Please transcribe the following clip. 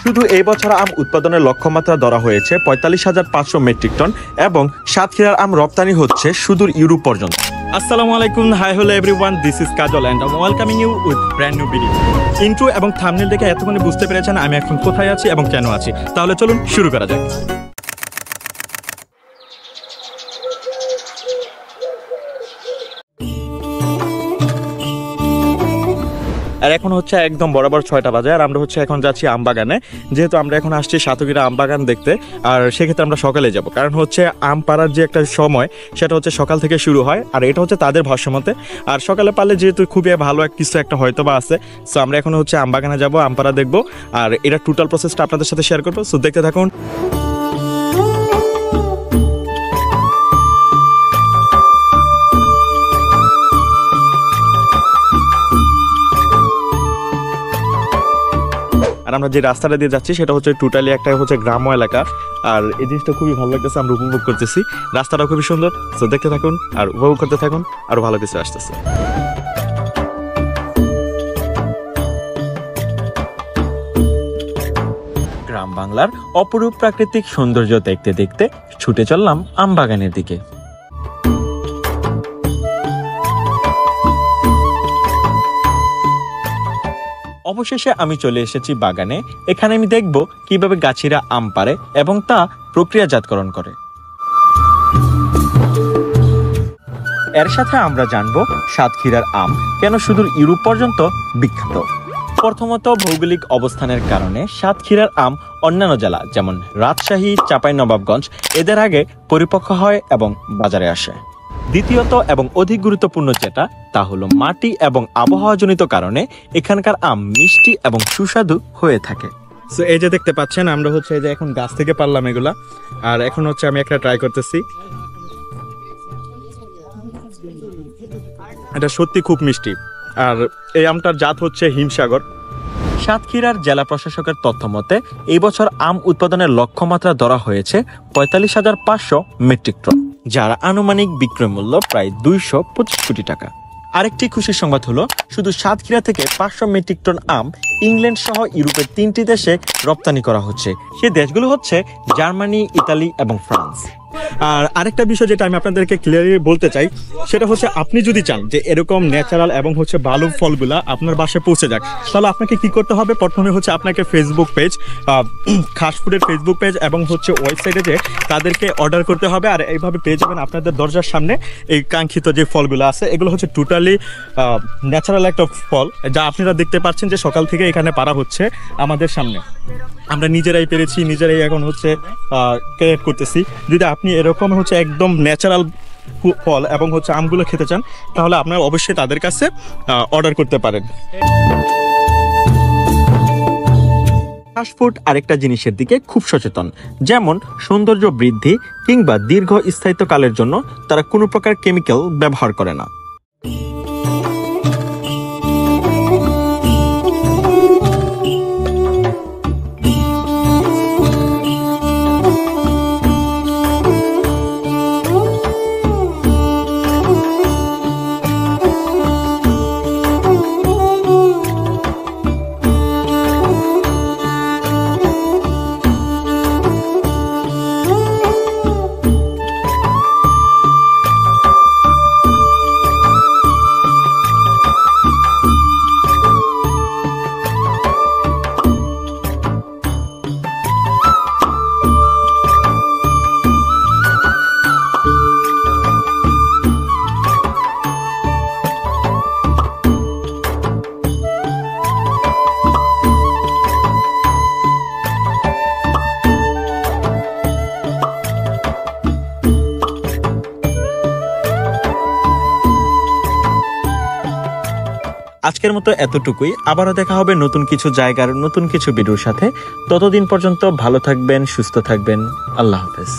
শুধু এই বছর আম উৎপাদনের লক্ষ্যমাত্রা ধরা হয়েছে ৪৫,৫০০ মেট্রিক টন এবং সাতক্ষীরার আম রপ্তানি হচ্ছে সুদূর ইউরোপ পর্যন্ত। আসসালামু আলাইকুম, hi hello everyone, this is Kajal and I welcoming you with brand new video. Intro এবং থাম্বনেল দেখে এতক্ষণে বুঝতে পেরেছেন আমি এখন কোথায় আছি এবং কেন আছি। তাহলে চলুন শুরু করা যাক। আর এখন হচ্ছে একদম বরাবর 6টা বাজে আর আমরা হচ্ছে এখন যাচ্ছি আমবাগানে। যেহেতু আমরা এখন আসছি সাতক্ষীরা আমবাগান দেখতে, আর সেক্ষেত্রে আমরা সকালে যাব, কারণ হচ্ছে আম পাড়ার যে একটা সময় সেটা হচ্ছে সকাল থেকে শুরু হয়, আর এটা হচ্ছে তাদের ভাষ্যমতে। আর সকালে পারলে যেহেতু খুবই ভালো কিছু একটা হয়তো বা আছে, সো আমরা এখন হচ্ছে আমবাগানে যাব, আম পাড়া দেখবো, আর এটা টোটাল প্রসেসটা আপনাদের সাথে শেয়ার করবো। সো দেখতে থাকুন। আর আমরা যে রাস্তাটা দিয়ে যাচ্ছি সেটা হচ্ছে টোটালি একটা হচ্ছে গ্রাম্য এলাকা, আর এই জিনিসটা খুবই ভালো লাগতেছে, আমরা উপভোগ করতেছি। রাস্তাটা খুবই সুন্দর, তো দেখতে থাকুন আর উপভোগ করতে থাকুন, আরো ভালো কিছু আসতেছে। গ্রাম বাংলার অপরূপ প্রাকৃতিক সৌন্দর্য দেখতে দেখতে ছুটে চললাম আমবাগানের দিকে। অবশেষে আমি চলে এসেছি বাগানে। এখানে আমি দেখব কিভাবে গাছিরা আম পাড়ে এবং তা প্রক্রিয়াজাতকরণ করে। এর সাথে আমরা জানব সাতক্ষীরার আম কেন সুদূর ইউরোপ পর্যন্ত বিখ্যাত। প্রথমত, ভৌগোলিক অবস্থানের কারণে সাতক্ষীরার আম অন্যান্য জেলা যেমন রাজশাহী, চাঁপাইনবাবগঞ্জ এদের আগে পরিপক্ক হয় এবং বাজারে আসে। দ্বিতীয়ত এবং অধিক গুরুত্বপূর্ণ যেটা, তা হলো মাটি এবং আবহাওয়াজনিত কারণে এখানকার আম মিষ্টি এবং সুস্বাদু হয়ে থাকে। সো এই যে দেখতে পাচ্ছেন আমরা হচ্ছে এই যে এখন গাছ থেকে পারলাম এগুলা, আর এখন হচ্ছে আমি একটা ট্রাই করতেছি। এটা সত্যি খুব মিষ্টি, আর এই আমটার জাত হচ্ছে হিমসাগর। সাতক্ষীরার জেলা প্রশাসকের তথ্য মতে এই বছর আম উৎপাদনের লক্ষ্যমাত্রা ধরা হয়েছে ৪৫,৫০০ মেট্রিক টন, যার আনুমানিক বিক্রয় মূল্য প্রায় ২২৫ কোটি টাকা। আরেকটি খুশির সংবাদ হলো শুধু সাতক্ষীরা থেকে ৫০০ মেট্রিক টন আম ইংল্যান্ড সহ ইউরোপের ৩টি দেশে রপ্তানি করা হচ্ছে। সেই দেশগুলো হচ্ছে জার্মানি, ইতালি এবং ফ্রান্স। আর আরেকটা বিষয় যেটা আমি আপনাদেরকে ক্লিয়ারলি বলতে চাই, সেটা হচ্ছে আপনি যদি চান যে এরকম ন্যাচারাল এবং হচ্ছে ভালো ফলগুলা আপনার বাসায় পৌঁছে যাক, তাহলে আপনাকে কি করতে হবে? প্রথমে হচ্ছে আপনাকে ফেসবুক পেজ, খাস ফুডের ফেসবুক পেজ এবং হচ্ছে ওয়েবসাইটে যে তাদেরকে অর্ডার করতে হবে, আর এইভাবে পেয়ে যাবেন আপনাদের দরজার সামনে এই কাঙ্ক্ষিত যে ফলগুলো আছে। এগুলো হচ্ছে টোটালি ন্যাচারাল একটা ফল, যা আপনারা দেখতে পাচ্ছেন যে সকাল থেকে এখানে পারা হচ্ছে আমাদের সামনে। আমরা নিজেরাই পেরেছি, নিজেরাই এখন হচ্ছে ক্রিয়েট করতেছি। যদি আপনি এরকম হচ্ছে একদম ন্যাচারাল ফল এবং হচ্ছে আমগুলো খেতে চান, তাহলে আপনারা অবশ্যই তাদের কাছে অর্ডার করতে পারেন। ফাস্টফুড আরেকটা জিনিসের দিকে খুব সচেতন, যেমন সৌন্দর্য বৃদ্ধি কিংবা দীর্ঘ স্থায়িত্বকালের জন্য তারা কোনো প্রকার কেমিক্যাল ব্যবহার করে না। আজকের মতো এতটুকুই। আবারও দেখা হবে নতুন কিছু জায়গার নতুন কিছু ভিডিওর সাথে। ততদিন পর্যন্ত ভালো থাকবেন, সুস্থ থাকবেন। আল্লাহ হাফেজ।